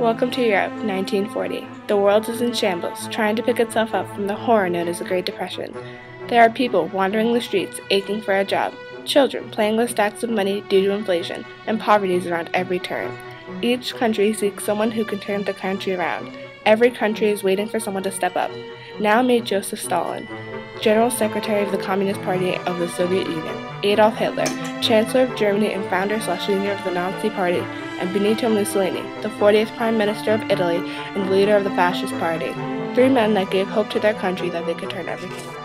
Welcome to Europe, 1940. The world is in shambles, trying to pick itself up from the horror known as the Great Depression. There are people wandering the streets, aching for a job, children playing with stacks of money due to inflation, and poverty is around every turn. Each country seeks someone who can turn the country around. Every country is waiting for someone to step up. Now meet Joseph Stalin, General Secretary of the Communist Party of the Soviet Union, Adolf Hitler, Chancellor of Germany and founder/leader of the Nazi Party, and Benito Mussolini, the 40th Prime Minister of Italy and the leader of the Fascist Party. Three men that gave hope to their country that they could turn everything around.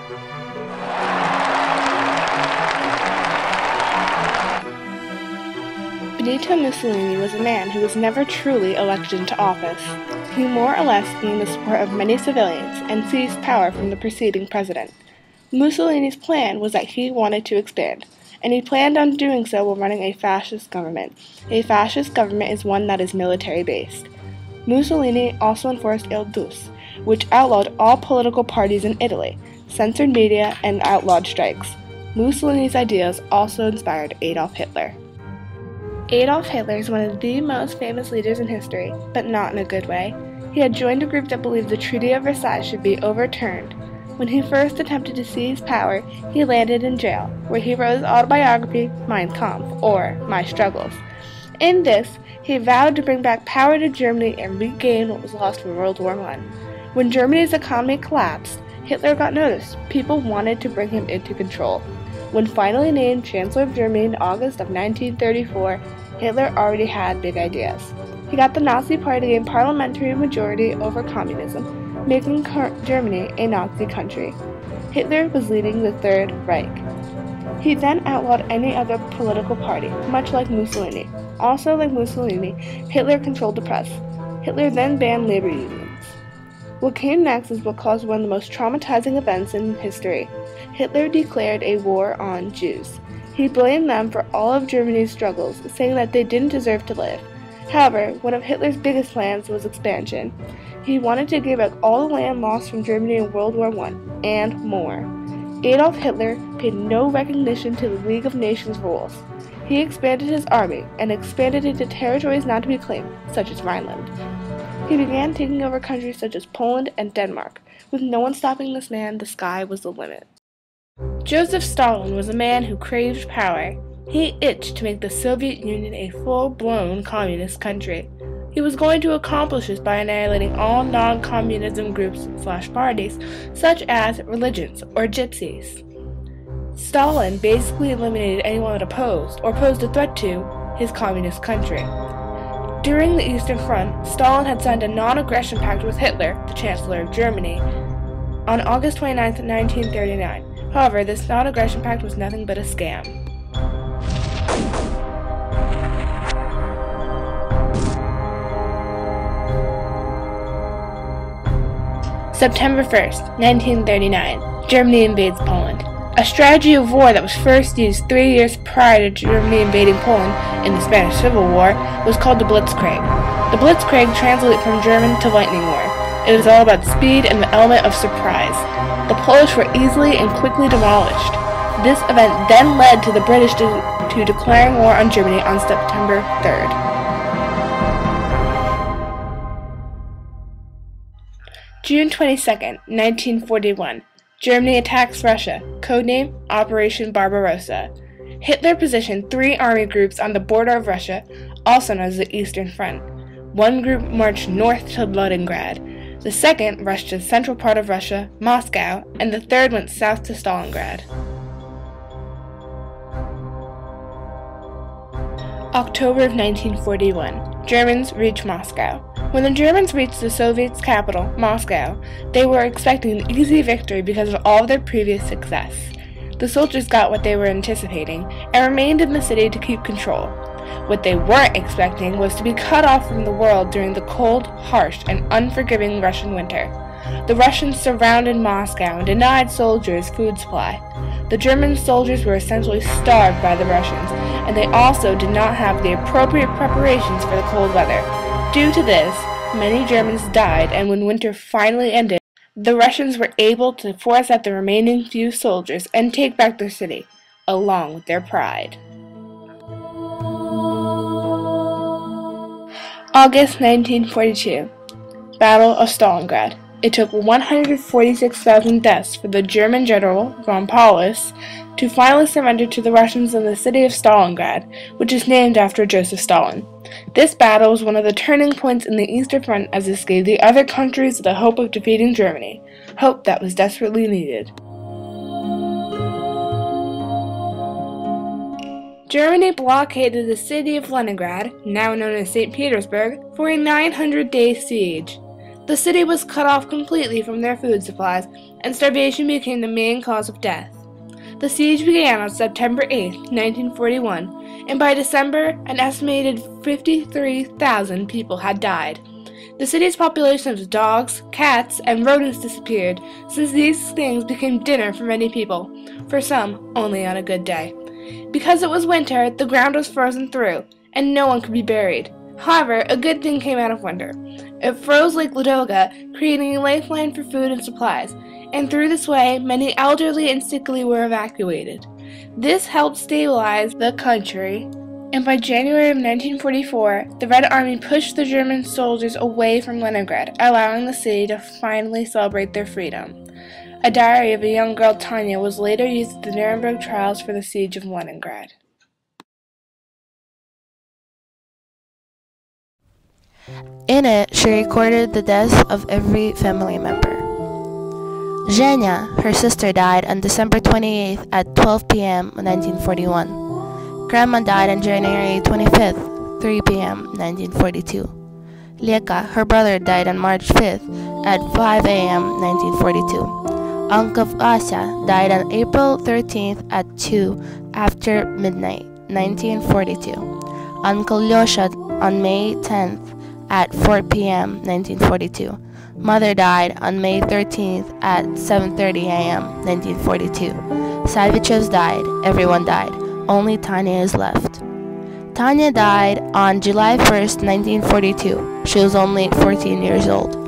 Benito Mussolini was a man who was never truly elected into office. He more or less gained the support of many civilians and seized power from the preceding president. Mussolini's plan was that he wanted to expand, and he planned on doing so while running a fascist government. A fascist government is one that is military-based. Mussolini also enforced Il Duce, which outlawed all political parties in Italy, censored media, and outlawed strikes. Mussolini's ideas also inspired Adolf Hitler. Adolf Hitler is one of the most famous leaders in history, but not in a good way. He had joined a group that believed the Treaty of Versailles should be overturned. When he first attempted to seize power, he landed in jail, where he wrote his autobiography, Mein Kampf, or My Struggles. In this, he vowed to bring back power to Germany and regain what was lost from World War I. When Germany's economy collapsed, Hitler got noticed. People wanted to bring him into control. When finally named Chancellor of Germany in August of 1934, Hitler already had big ideas. He got the Nazi Party to gain parliamentary majority over communism, making Germany a Nazi country. Hitler was leading the Third Reich. He then outlawed any other political party, much like Mussolini. Also like Mussolini, Hitler controlled the press. Hitler then banned labor unions. What came next is what caused one of the most traumatizing events in history. Hitler declared a war on Jews. He blamed them for all of Germany's struggles, saying that they didn't deserve to live. However, one of Hitler's biggest plans was expansion. He wanted to give back all the land lost from Germany in World War I, and more. Adolf Hitler paid no recognition to the League of Nations rules. He expanded his army, and expanded into territories not to be claimed, such as Rhineland. He began taking over countries such as Poland and Denmark. With no one stopping this man, the sky was the limit. Joseph Stalin was a man who craved power. He itched to make the Soviet Union a full-blown communist country. He was going to accomplish this by annihilating all non-communism groups/parties, such as religions or gypsies. Stalin basically eliminated anyone that opposed or posed a threat to his communist country. During the Eastern Front, Stalin had signed a non-aggression pact with Hitler, the Chancellor of Germany, on August 29, 1939. However, this non-aggression pact was nothing but a scam. September 1st, 1939, Germany invades Poland. A strategy of war that was first used 3 years prior to Germany invading Poland in the Spanish Civil War was called the Blitzkrieg. The Blitzkrieg translates from German to lightning war. It is all about speed and the element of surprise. The Polish were easily and quickly demolished. This event then led to the British to declaring war on Germany on September 3rd. June 22nd, 1941. Germany attacks Russia, codename Operation Barbarossa. Hitler positioned 3 army groups on the border of Russia, also known as the Eastern Front. One group marched north to Leningrad, the second rushed to the central part of Russia, Moscow, and the third went south to Stalingrad. October of 1941. Germans reach Moscow. When the Germans reached the Soviets' capital, Moscow, they were expecting an easy victory because of all of their previous success. The soldiers got what they were anticipating and remained in the city to keep control. What they weren't expecting was to be cut off from the world during the cold, harsh, and unforgiving Russian winter. The Russians surrounded Moscow and denied soldiers food supply. The German soldiers were essentially starved by the Russians, and they also did not have the appropriate preparations for the cold weather. Due to this, many Germans died, and when winter finally ended, the Russians were able to force out the remaining few soldiers and take back their city, along with their pride. August 1942. Battle of Stalingrad. It took 146,000 deaths for the German general, von Paulus, to finally surrender to the Russians in the city of Stalingrad, which is named after Joseph Stalin. This battle was one of the turning points in the Eastern Front, as this gave the other countries the hope of defeating Germany, hope that was desperately needed. Germany blockaded the city of Leningrad, now known as St. Petersburg, for a 900-day siege. The city was cut off completely from their food supplies, and starvation became the main cause of death. The siege began on September 8, 1941, and by December, an estimated 53,000 people had died. The city's population of dogs, cats, and rodents disappeared, since these things became dinner for many people, for some only on a good day. Because it was winter, the ground was frozen through, and no one could be buried. However, a good thing came out of winter. It froze Lake Ladoga, creating a lifeline for food and supplies, and through this way, many elderly and sickly were evacuated. This helped stabilize the country, and by January of 1944, the Red Army pushed the German soldiers away from Leningrad, allowing the city to finally celebrate their freedom. A diary of a young girl, Tanya, was later used at the Nuremberg trials for the siege of Leningrad. In it, she recorded the deaths of every family member. Zhenya, her sister, died on December 28th at 12 p.m. 1941. Grandma died on January 25th, 3 p.m. 1942. Leka, her brother, died on March 5th at 5 a.m. 1942. Uncle Asya died on April 13th at 2 after midnight, 1942. Uncle Lyosha on May 10th at 4 p.m. 1942. Mother died on May 13th at 7:30 a.m. 1942. Savicevs died. Everyone died. Only Tanya is left. Tanya died on July 1st, 1942. She was only 14 years old.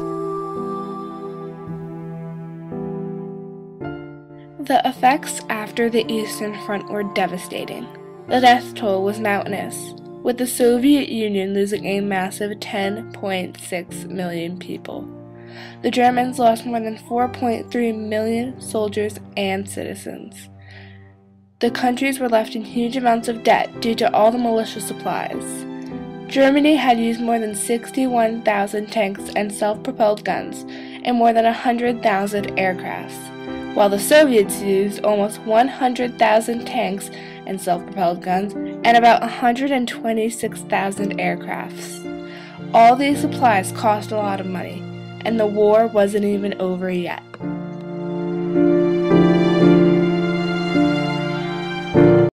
The effects after the Eastern Front were devastating. The death toll was mountainous, with the Soviet Union losing a massive 10.6 million people. The Germans lost more than 4.3 million soldiers and citizens. The countries were left in huge amounts of debt due to all the militia supplies. Germany had used more than 61,000 tanks and self-propelled guns and more than 100,000 aircrafts, while the Soviets used almost 100,000 tanks and self-propelled guns and about 126,000 aircrafts. All these supplies cost a lot of money, and the war wasn't even over yet.